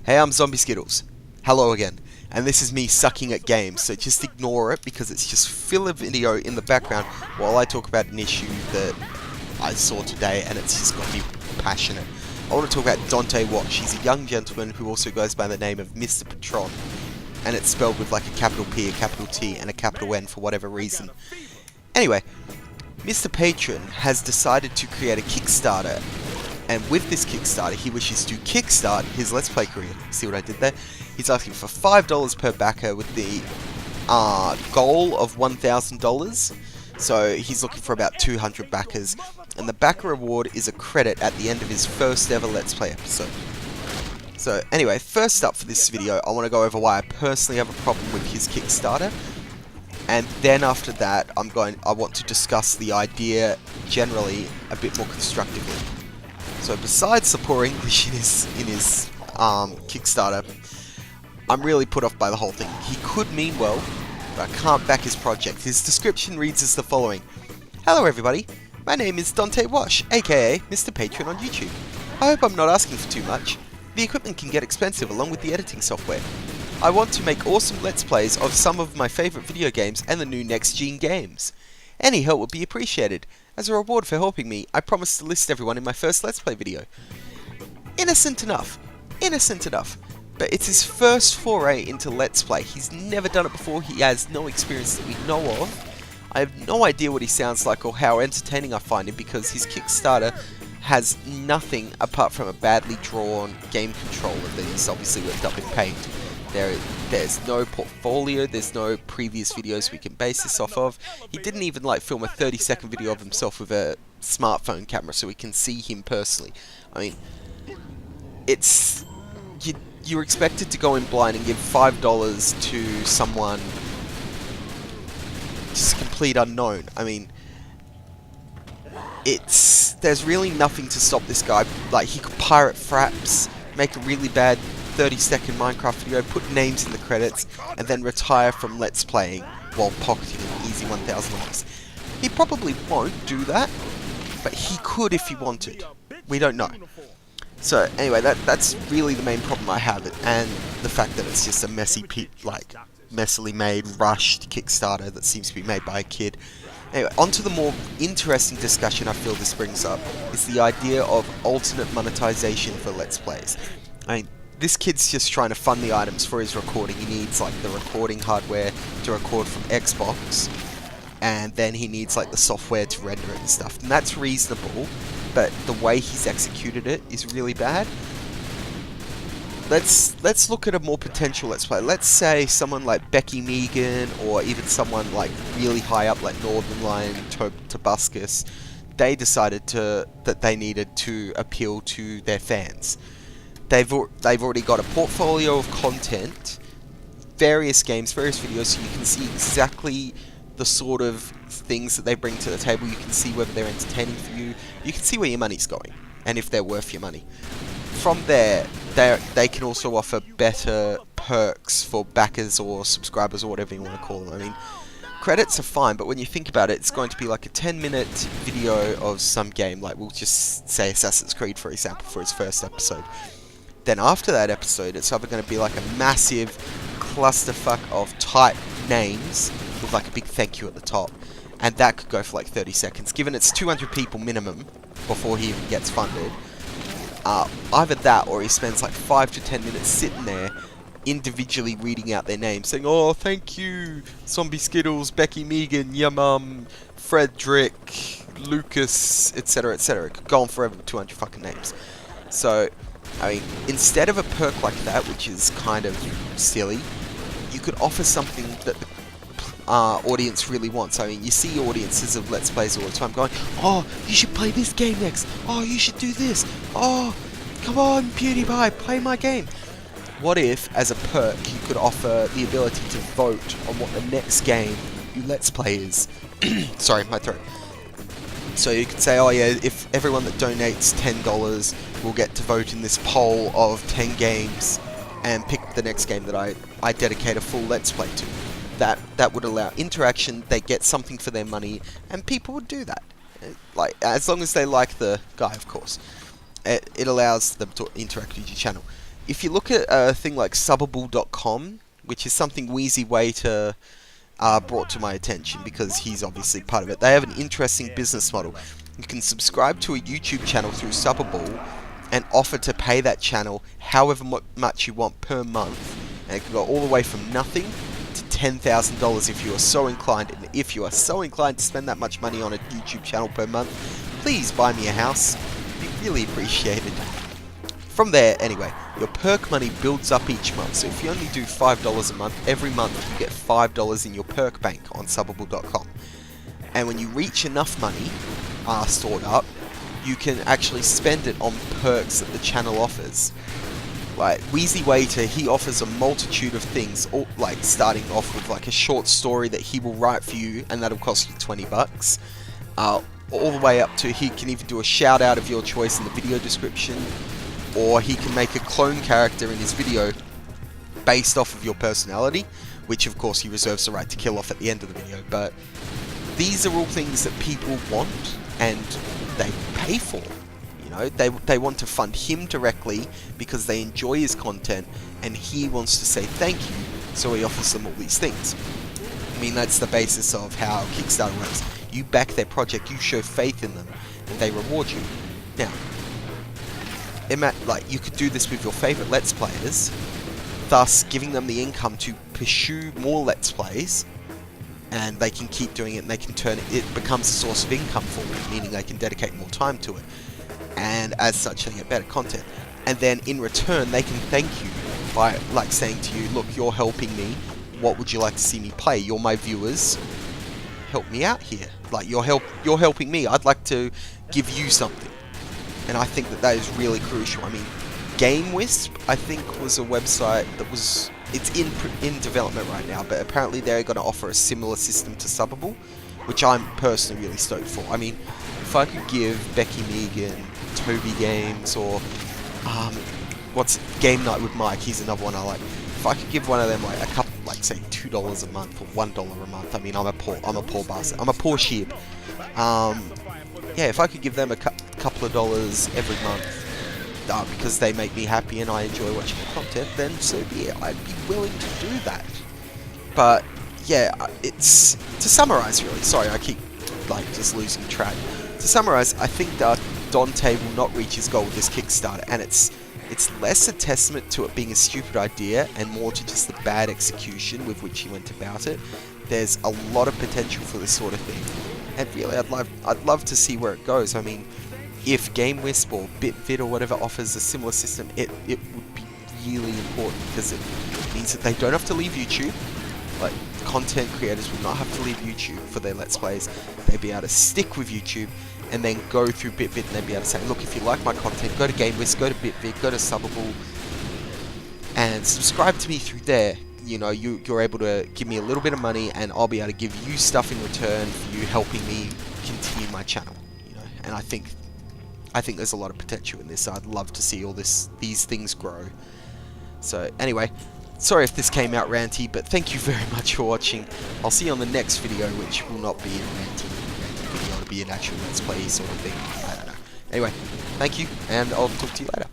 Hey, I'm Zombie Skittles. Hello again. And this is me sucking at games, so just ignore it because it's just filler video in the background while I talk about an issue that I saw today and it's just got me passionate. I want to talk about Dante Watch. He's a young gentleman who also goes by the name of Mr.PaTroN. And it's spelled with like a capital P, a capital T, and a capital N for whatever reason. Anyway, Mr.PaTroN has decided to create a Kickstarter. And with this Kickstarter, he wishes to kickstart his Let's Play career. See what I did there? He's asking for $5 per backer with the goal of $1,000. So he's looking for about 200 backers. And the backer reward is a credit at the end of his first ever Let's Play episode. So anyway, first up for this video, I want to go over why I personally have a problem with his Kickstarter. And then after that, I want to discuss the idea generally a bit more constructively. So besides the poor English in his Kickstarter, I'm really put off by the whole thing. He could mean well, but I can't back his project. His description reads as the following. Hello everybody, my name is Dante Wash, aka Mr.PaTroN on YouTube. I hope I'm not asking for too much. The equipment can get expensive along with the editing software. I want to make awesome Let's Plays of some of my favourite video games and the new next-gen games. Any help would be appreciated. As a reward for helping me, I promise to list everyone in my first Let's Play video. Innocent enough. Innocent enough. But it's his first foray into Let's Play. He's never done it before, he has no experience that we know of. I have no idea what he sounds like or how entertaining I find him because his Kickstarter has nothing apart from a badly drawn game controller that he's obviously whipped up in Paint. There's no portfolio, there's no previous videos we can base this off of. He didn't even film a 30-second video of himself with a smartphone camera so we can see him personally. I mean, it's... You're expected to go in blind and give $5 to someone just complete unknown. I mean, there's really nothing to stop this guy. Like, he could pirate fraps, make a really bad 30-second Minecraft video, put names in the credits, and then retire from Let's Playing while pocketing an easy $1,000. He probably won't do that, but he could if he wanted. We don't know. So anyway, that's really the main problem I have, and the fact that it's just a messily made, rushed Kickstarter that seems to be made by a kid. Anyway, onto the more interesting discussion I feel this brings up, is the idea of alternate monetization for Let's Plays. I mean, this kid's just trying to fund the items for his recording. He needs the recording hardware to record from Xbox, and then he needs the software to render it and stuff. And that's reasonable, but the way he's executed it is really bad. Let's look at a more potential Let's Play. Let's say someone like Becky Megan, or even someone really high up like Northern Lion, Tobuscus. They decided that they needed to appeal to their fans. They've already got a portfolio of content, various games, various videos, so you can see exactly the sort of things that they bring to the table. You can see whether they're entertaining for you. You can see where your money's going, and if they're worth your money. From there, they can also offer better perks for backers or subscribers or whatever you want to call them. I mean, credits are fine, but when you think about it, it's going to be like a 10-minute video of some game, like we'll just say Assassin's Creed, for example, for its first episode. Then after that episode, it's either going to be like a massive clusterfuck of type names with a big thank you at the top, and that could go for 30 seconds. Given it's 200 people minimum before he even gets funded, either that or he spends 5 to 10 minutes sitting there individually reading out their names, saying, "Oh, thank you, Zombie Skittles, Becky Megan, your mum, Frederick, Lucas, etc., etc." It could go on forever with 200 fucking names. So, I mean, instead of a perk like that, which is kind of silly, you could offer something that the audience really wants. I mean, you see audiences of Let's Plays all the time going, "Oh, you should play this game next. Oh, you should do this. Oh, come on, PewDiePie, play my game." What if, as a perk, you could offer the ability to vote on what the next game you Let's Play is? Sorry, my throat. So you could say, oh yeah, if everyone that donates $10 will get to vote in this poll of 10 games and pick the next game that I dedicate a full Let's Play to. That would allow interaction, they get something for their money, and people would do that. As long as they like the guy, of course. It allows them to interact with your channel. if you look at a thing like subbable.com, which is something Wheezy Waiter brought to my attention because he's obviously part of it, they have an interesting business model. You can subscribe to a YouTube channel through Subbable and offer to pay that channel however much you want per month, and it can go all the way from nothing to $10,000 if you are so inclined. And if you are so inclined to spend that much money on a YouTube channel per month, please buy me a house. It'd be really appreciated. From there, anyway, your perk money builds up each month. So if you only do $5 a month, every month you get $5 in your perk bank on subbable.com. And when you reach enough money stored up, you can actually spend it on perks that the channel offers. Like Wheezy Waiter, he offers a multitude of things, like starting off with like a short story that he will write for you, and that'll cost you $20. All the way up to he can even do a shout out of your choice in the video description, or he can make a clone character in his video based off of your personality, which of course he reserves the right to kill off at the end of the video. But these are all things that people want and they pay for. You know, they want to fund him directly because they enjoy his content and he wants to say thank you, so he offers them all these things. I mean, that's the basis of how Kickstarter works. You back their project, you show faith in them, and they reward you. Now, like, you could do this with your favorite Let's Players, thus giving them the income to pursue more Let's Plays, and they can keep doing it, and they can turn it, it becomes a source of income for them, meaning they can dedicate more time to it, and as such they get better content. And then in return they can thank you by like saying to you, look, you're helping me, what would you like to see me play? You're my viewers, help me out here. Like, you're helping me, I'd like to give you something. And I think that that is really crucial. I mean, GameWisp, I think, was a website that was, it's in development right now, but apparently they're going to offer a similar system to Subbable, which I'm personally really stoked for. I mean, if I could give Becky Megan, Toby Games, or what's Game Night with Mike, he's another one I like. If I could give one of them like a couple, like say $2 a month or $1 a month, I mean, I'm a poor bastard, I'm a poor sheep. Yeah, if I could give them a couple of dollars every month, because they make me happy and I enjoy watching the content, then so be it. I'd be willing to do that. But yeah, it's, to summarize really, sorry, I keep like just losing track. To summarize, I think that Dante will not reach his goal with this Kickstarter, and it's less a testament to it being a stupid idea and more to just the bad execution with which he went about it. There's a lot of potential for this sort of thing, and really I'd love to see where it goes. I mean, if GameWisp or BitVid or whatever offers a similar system, it would be really important, because it means that they don't have to leave YouTube. Like, content creators will not have to leave YouTube for their Let's Plays. They'd be able to stick with YouTube and then go through BitVid, and they'd be able to say, look, if you like my content, go to GameWisp, go to BitVid, go to Subbable, and subscribe to me through there. You know, you're able to give me a little bit of money, and I'll be able to give you stuff in return for you helping me continue my channel. You know, and I think there's a lot of potential in this. I'd love to see all these things grow. So anyway, sorry if this came out ranty, but thank you very much for watching. I'll see you on the next video, which will not be a ranty video. It'll be an actual Let's Play sort of thing. I don't know. Anyway, thank you, and I'll talk to you later.